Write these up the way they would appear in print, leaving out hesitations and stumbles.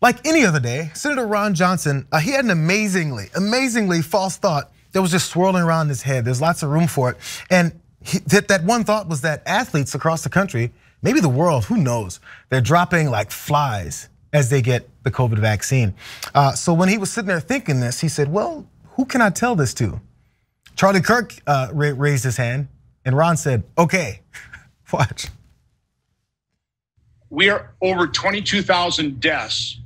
Like any other day, Senator Ron Johnson, he had an amazingly false thought that was just swirling around his head. There's lots of room for it. And that one thought was that athletes across the country, maybe the world, who knows, they're dropping like flies as they get the COVID vaccine. So when he was sitting there thinking this, he said, well, who can I tell this to? Charlie Kirk raised his hand and Ron said, okay, watch. We are over 22,000 deaths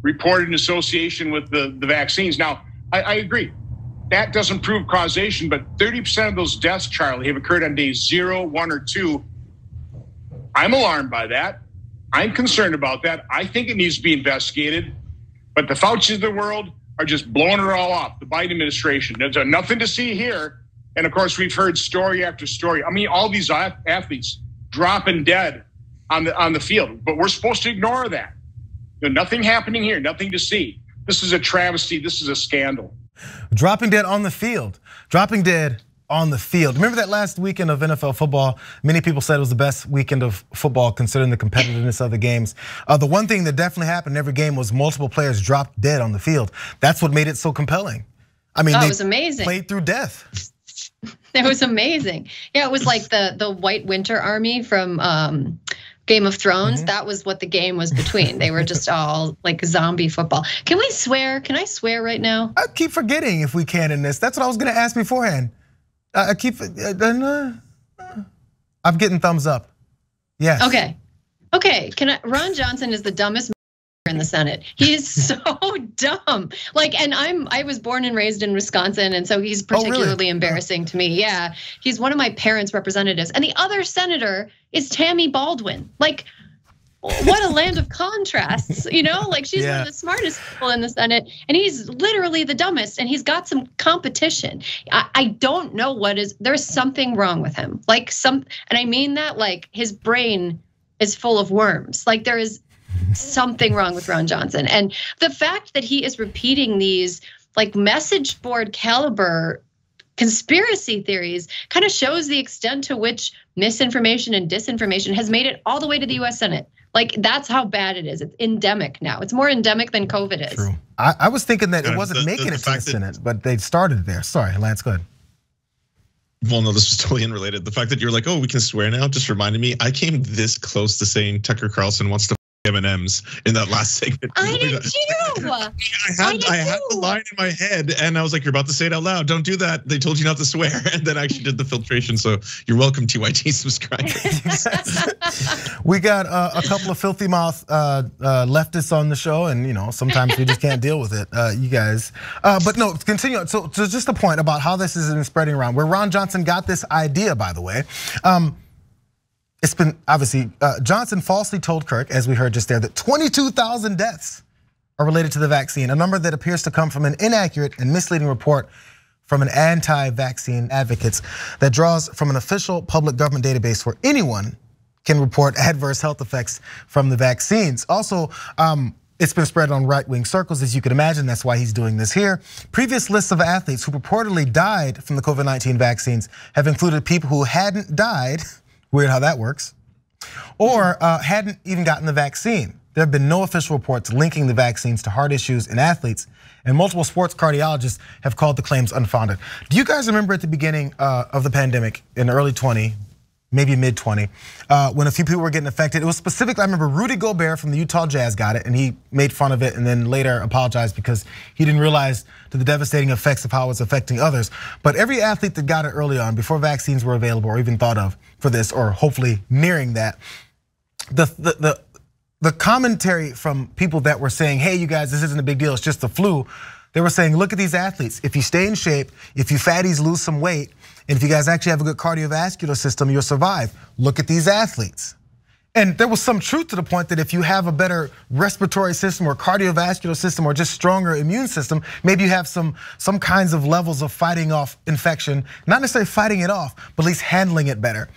reported in association with the vaccines. Now, I agree, that doesn't prove causation, but 30% of those deaths, Charlie, have occurred on days 0, 1, or 2. I'm alarmed by that. I'm concerned about that. I think it needs to be investigated, but the Faucis of the world are just blowing it all off, the Biden administration. There's nothing to see here. And of course, we've heard story after story. I mean, all these athletes dropping dead on the field, but we're supposed to ignore that. Nothing happening here, nothing to see. This is a travesty, this is a scandal. Dropping dead on the field, dropping dead on the field. Remember that last weekend of NFL football? Many people said it was the best weekend of football considering the competitiveness of the games. The one thing that definitely happened in every game was multiple players dropped dead on the field. That's what made it so compelling. I mean, it was amazing. Played through death. It was amazing. Yeah, it was like the White Winter Army from Game of Thrones. That was what the game was between. They were just all like zombie football. Can we swear? Can I swear right now? I keep forgetting if we can in this. That's what I was gonna ask beforehand. I'm getting thumbs up. Yes. Okay. Ron Johnson is the dumbest in the Senate. He is so dumb. Like, and I was born and raised in Wisconsin, and so he's particularly embarrassing to me. Yeah, he's one of my parents' representatives, and the other senator is Tammy Baldwin. Like, what a land of contrasts, Like, she's one of the smartest people in the Senate, and he's literally the dumbest, and he's got some competition. I don't know there's something wrong with him. And I mean that, like, his brain is full of worms. Like, there is something wrong with Ron Johnson. And the fact that he is repeating these like message board caliber conspiracy theories kind of shows the extent to which misinformation and disinformation has made it all the way to the US Senate. Like, that's how bad it is. It's endemic now. It's more endemic than COVID is. True. I was thinking that it wasn't making it to the Senate, but they started there. Sorry, Lance, go ahead. Well, no, this was totally unrelated. The fact that you're like, oh, we can swear now just reminded me, I came this close to saying Tucker Carlson wants to M&Ms in that last segment. I did too. I had the line in my head and I was like, you're about to say it out loud. Don't do that. They told you not to swear. And then I actually did the filtration. So you're welcome, TYT subscribers. We got a couple of filthy mouth leftists on the show, and sometimes we just can't deal with it, you guys. But no, continue. So just a point about how this is spreading around, where Ron Johnson got this idea, by the way. It's been obviously, Johnson falsely told Kirk, as we heard just there, that 22,000 deaths are related to the vaccine, a number that appears to come from an inaccurate and misleading report from an anti-vaccine advocates that draws from an official public government database where anyone can report adverse health effects from the vaccines. Also, it's been spread on right-wing circles, as you can imagine. That's why he's doing this here. Previous lists of athletes who purportedly died from the COVID-19 vaccines have included people who hadn't died. Weird how that works. Or hadn't even gotten the vaccine. There have been no official reports linking the vaccines to heart issues in athletes, and multiple sports cardiologists have called the claims unfounded. Do you guys remember at the beginning of the pandemic in early 20, maybe mid 20, when a few people were getting affected? It was specifically, I remember Rudy Gobert from the Utah Jazz got it, and he made fun of it and then later apologized because he didn't realize the devastating effects of how it's affecting others. But every athlete that got it early on, before vaccines were available or even thought of for this, or hopefully nearing that, the commentary from people that were saying, hey, you guys, this isn't a big deal, it's just the flu. They were saying, look at these athletes. If you stay in shape, if you fatties lose some weight, and if you guys actually have a good cardiovascular system, you'll survive. Look at these athletes. And there was some truth to the point that if you have a better respiratory system or cardiovascular system or just stronger immune system, maybe you have some kinds of levels of fighting off infection, not necessarily fighting it off, but at least handling it better.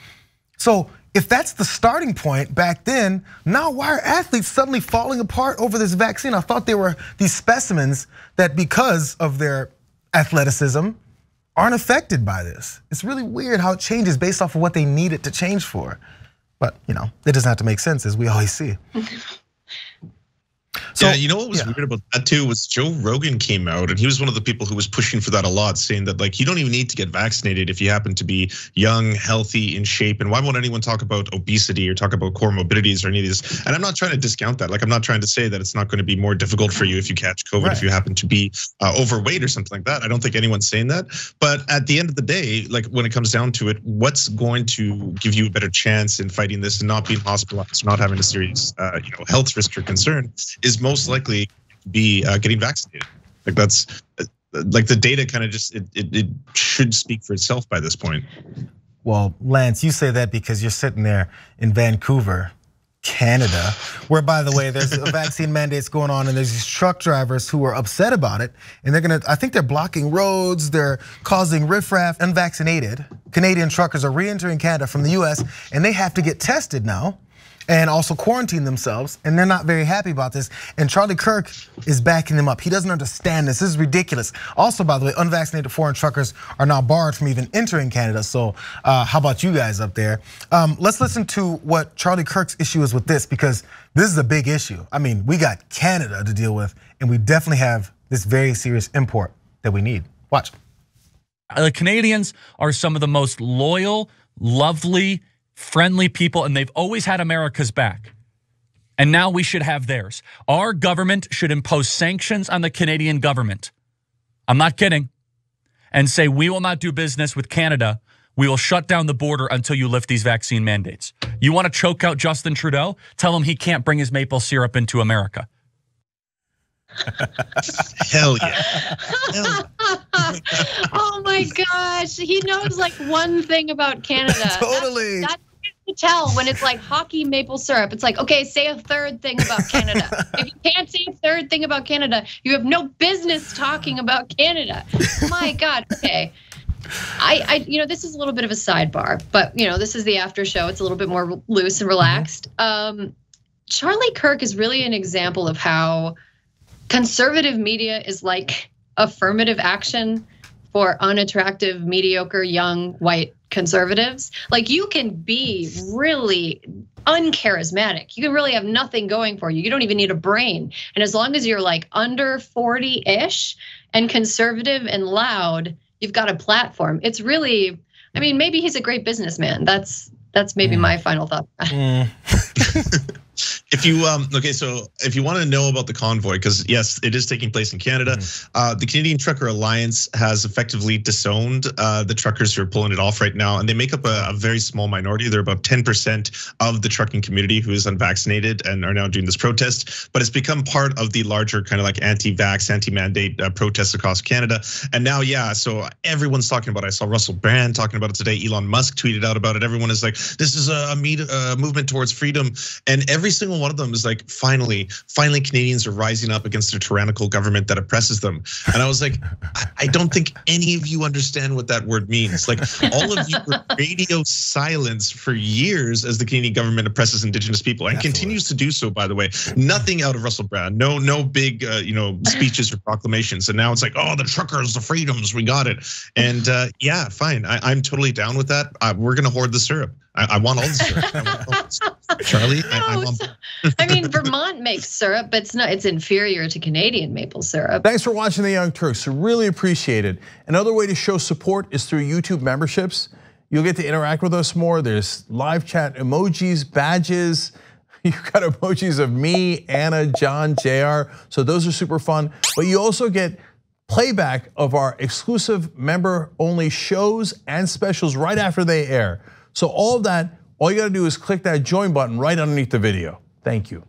So if that's the starting point back then, now why are athletes suddenly falling apart over this vaccine? I thought they were these specimens that, because of their athleticism, aren't affected by this. It's really weird how it changes based off of what they need it to change for. But it doesn't have to make sense, as we always see. So, yeah, you know what was weird about that too was Joe Rogan came out and he was one of the people who was pushing for that a lot, saying that like you don't even need to get vaccinated if you happen to be young, healthy, in shape. And why won't anyone talk about obesity or talk about comorbidities or any of these? And I'm not trying to discount that. Like I'm not trying to say that it's not going to be more difficult for you if you catch COVID, if you happen to be overweight or something like that. I don't think anyone's saying that. But at the end of the day, like when it comes down to it, what's going to give you a better chance in fighting this and not being hospitalized, not having a serious health risk or concern is most likely be getting vaccinated. Like that's like the data kind of just it should speak for itself by this point. Well, Lance, you say that because you're sitting there in Vancouver, Canada, where by the way, there's vaccine mandates going on and there's these truck drivers who are upset about it. And I think they're blocking roads, they're causing riffraff. Unvaccinated Canadian truckers are re-entering Canada from the US and they have to get tested now and also quarantine themselves, and they're not very happy about this. And Charlie Kirk is backing them up. He doesn't understand this. This is ridiculous. Also, by the way, unvaccinated foreign truckers are now barred from even entering Canada. So how about you guys up there? Let's listen to what Charlie Kirk's issue is with this, because this is a big issue. I mean, we got Canada to deal with, and we definitely have this very serious import that we need. Watch. The Canadians are some of the most loyal, lovely, friendly people, and they've always had America's back. And now we should have theirs. Our government should impose sanctions on the Canadian government. I'm not kidding. And say, we will not do business with Canada. We will shut down the border until you lift these vaccine mandates. You want to choke out Justin Trudeau? Tell him he can't bring his maple syrup into America. Hell yeah. Oh my gosh, he knows like one thing about Canada. Totally. That's to tell when it's like hockey maple syrup. It's like, okay, say a third thing about Canada. If you can't say a third thing about Canada, you have no business talking about Canada. My God, okay. This is a little bit of a sidebar, but this is the after show. It's a little bit more loose and relaxed. Charlie Kirk is really an example of how conservative media is like affirmative action for unattractive, mediocre, young, white conservatives. Like you can be really uncharismatic. You can really have nothing going for you. You don't even need a brain. And as long as you're like under 40-ish and conservative and loud, you've got a platform. It's really, I mean, maybe he's a great businessman. That's maybe my final thought. If you okay, so if you want to know about the convoy, because yes, it is taking place in Canada. The Canadian Trucker Alliance has effectively disowned the truckers who are pulling it off right now, and they make up a very small minority. They're about 10% of the trucking community who is unvaccinated and are now doing this protest. But it's become part of the larger kind of like anti-vax, anti-mandate protests across Canada. And now, yeah, so everyone's talking about it. I saw Russell Brand talking about it today. Elon Musk tweeted out about it. Everyone is like, this is a movement towards freedom, and every single one of them is like, finally Canadians are rising up against a tyrannical government that oppresses them. And I was like, I don't think any of you understand what that word means. Like all of you were radio silence for years as the Canadian government oppresses Indigenous people and continues to do so, by the way. Nothing out of Russell Brand, no big speeches or proclamations. And now it's like, oh, the truckers, the freedoms, we got it. And yeah, fine, I'm totally down with that. We're gonna hoard the syrup. I want all the syrup. Charlie, I mean, Vermont makes syrup, but it's inferior to Canadian maple syrup. Thanks for watching The Young Turks. Really appreciate it. Another way to show support is through YouTube memberships. You'll get to interact with us more. There's live chat emojis, badges. You've got emojis of me, Anna, John, JR. So those are super fun. But you also get playback of our exclusive member-only shows and specials right after they air. So all of that, all you gotta do is click that join button right underneath the video. Thank you.